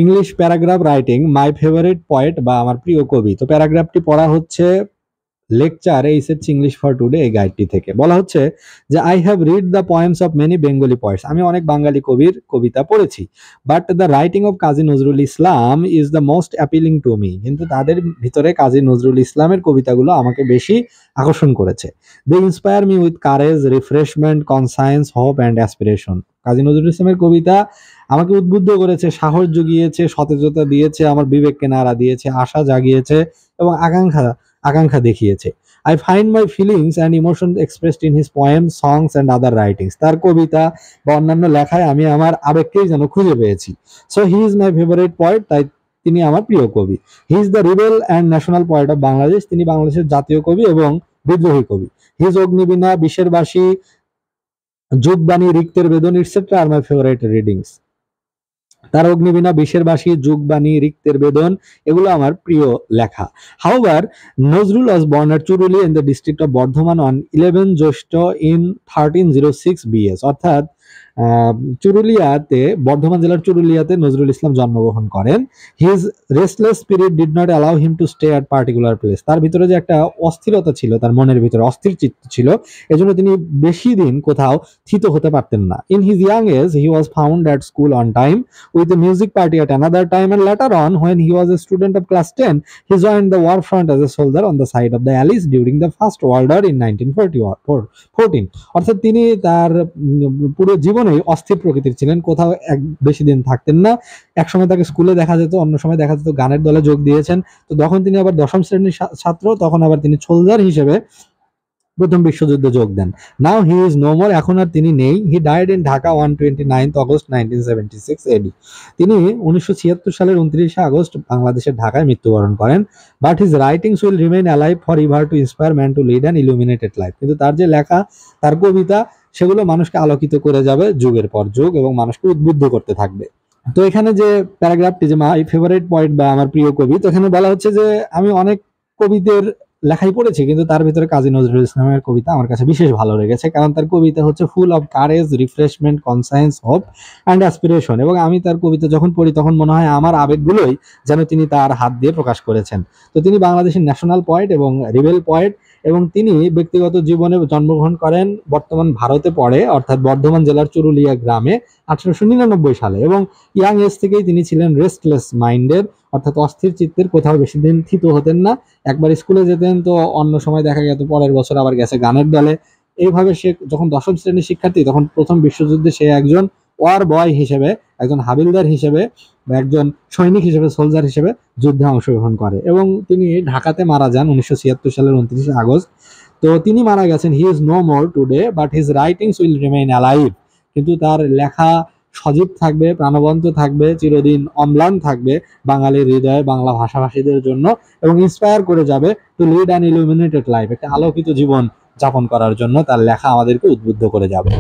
English paragraph writing my favourite poet বা আমার প্রিয় কবি। তো প্যারাগ্রাফটি পড়া হচ্ছে lecture HS English for today এই গাইডটি থেকে। বলা হচ্ছে যে I have read the poems of many Bengali poets. আমি অনেক বাঙালি কবির কবিতা পড়েছি, but the writing of Kazi Nazrul Islam is the most appealing to me. কিন্তু তাদের ভিতরে কাজী নজরুল ইসলামের কবিতাগুলো আমাকে বেশি আকর্ষণ করেছে। They inspire me with courage, refreshment, conscience, hope and aspiration. Kazi Nazrul ইসলামের কবিতা আমাকে উদ্বুদ্ধ করেছে, সাহস জুগিয়েছে, সতেজতা দিয়েছে, আমার বিবেককে নাড়া দিয়েছে, আশা জাগিয়েছে এবং আকাঙ্ক্ষা দেখিয়েছে। I find my feelings and emotion expressed in his poems, songs and other writings. তার কবিতা বা অন্যান্য লেখায় আমি আমার আবেগকেই যেন খুঁজে পেয়েছি। So he is my favourite poet, তাই তিনি আমার প্রিয় কবি। He is the rebel and national poet of Bangladesh. তিনি বাংলাদেশের জাতীয় কবি এবং বিদ্রোহী কবি। হিজ অগ্নিবীণা, বিশের বাসী, যুগবাণী, রিক্তের বেদন ইটসেট্রা আর মাই ফেভারিট রিডিংস। তার অগ্নিবীণা, বিশের বাসী, যুগবাণী, রিক্তের বেদন এগুলো আমার প্রিয় লেখা। However, Nazrul was born at Churulia in the district of Bardhaman on 11 Jyeshtha in 1306 BS। অর্থাৎ চুরুলিয়াতে, বর্ধমান জেলার চুরুলিয়াতে নজরুল ইসলাম জন্মগ্রহণ করেন। His restless spirit did not allow him to stay at particular place. তার ভিতরে যে একটা অস্থিরতা ছিল, তার মনের ভিতরে অস্থির চিত্ত ছিল, এজন্য তিনি বেশি দিন কোথাও স্থিত হতে পারতেন না। In his young age he was found at school on time with the music party at another time, and later on when he was a student of class 10 he joined the war front as a soldier on the side of the Allies during the First World War in 1914। অর্থাৎ তিনি তার পুরো জীবনেই অস্থির প্রকৃতির ছিলেন, কোথাও বেশি দিন থাকতেন না। এক সময় তাকে স্কুলে দেখা যেত, অন্য সময় দেখা যেত গানের দলে যোগ দিয়েছেন। তো তখন তিনি আবার দশম শ্রেণীর ছাত্র, তখন আবার তিনি সোলজার হিসেবে প্রথম বিশ্বযুদ্ধে যোগ দেন। নাও হি ইজ নো মোর, এখন আর তিনি নেই। He died in Dhaka 29 August 1976 AD। তিনি 1976 সালের 29 আগস্ট বাংলাদেশের ঢাকায় মৃত্যুবরণ করেন। But his writings will remain alive for ever to inspire man to lead an illuminated life. কিন্তু তার যে লেখা, তার কবিতা, সেগুলো মানুষকে আলোকিত করে যাবে যুগের পর যুগ এবং মানুষকে উদ্বুদ্ধ করতে থাকবে। তো এখানে যে প্যারাগ্রাফটি, যে মাই ফেভারিট পয়েট বা আমার প্রিয় কবি, তো এখানে বলা হচ্ছে যে আমি অনেক কবিদের লেখাই পড়েছি, কিন্তু তার ভিতরে কাজী নজরুল ইসলামের কবিতা আমার কাছে বিশেষ ভালো লেগেছে, কারণ তার কবিতা হচ্ছে full of courage, refreshment, conscience, hope and aspiration. এবং আমি তার কবিতা যখন পড়ি তখন মনে হয় আমার আবেগগুলোই যেন তিনি তার হাত দিয়ে প্রকাশ করেছেন। তো তিনি বাংলাদেশের ন্যাশনাল পয়েট এবং রিবেল পয়েট, এবং তিনি ব্যক্তিগত জীবনে জন্মগ্রহণ করেন বর্তমান ভারতে পড়ে, অর্থাৎ বর্ধমান জেলার চুরুলিয়া গ্রামে 1899 সালে। এবং ইয়াং এজ থেকেই তিনি ছিলেন রেস্টলেস মাইন্ডের, অর্থাৎ অস্থির চিত্তের, কোথাও বেশি দিন স্থিত হতেন না। একবার স্কুলে যেতেন, তো অন্য সময় দেখা যেত পরের বছর আবার গেছে গানের দলে। এইভাবে সে যখন দশম শ্রেণীর শিক্ষার্থী, তখন প্রথম বিশ্বযুদ্ধে সে একজন ওয়ার বয় হিসেবে, একজন হাবিলদার হিসেবে বা একজন সৈনিক হিসেবে, সোলজার হিসেবে যুদ্ধে অংশগ্রহণ করে এবং তিনি ঢাকাতে মারা যান 1976 সালের 29 আগস্ট। তো তিনি মারা গেছেন। He is no more today but his writings will remain alive. কিন্তু তার লেখা সজীব থাকবে, প্রাণবন্ত থাকবে, চিরদিন অম্লান থাকবে বাঙালির হৃদয়ে, বাংলা ভাষাভাষীদের জন্য, এবং ইন্সপায়ার করে যাবে to lead an illuminated life. একটা আলোকিত জীবন যাপন করার জন্য তার লেখা আমাদেরকে উদ্বুদ্ধ করে যাবে।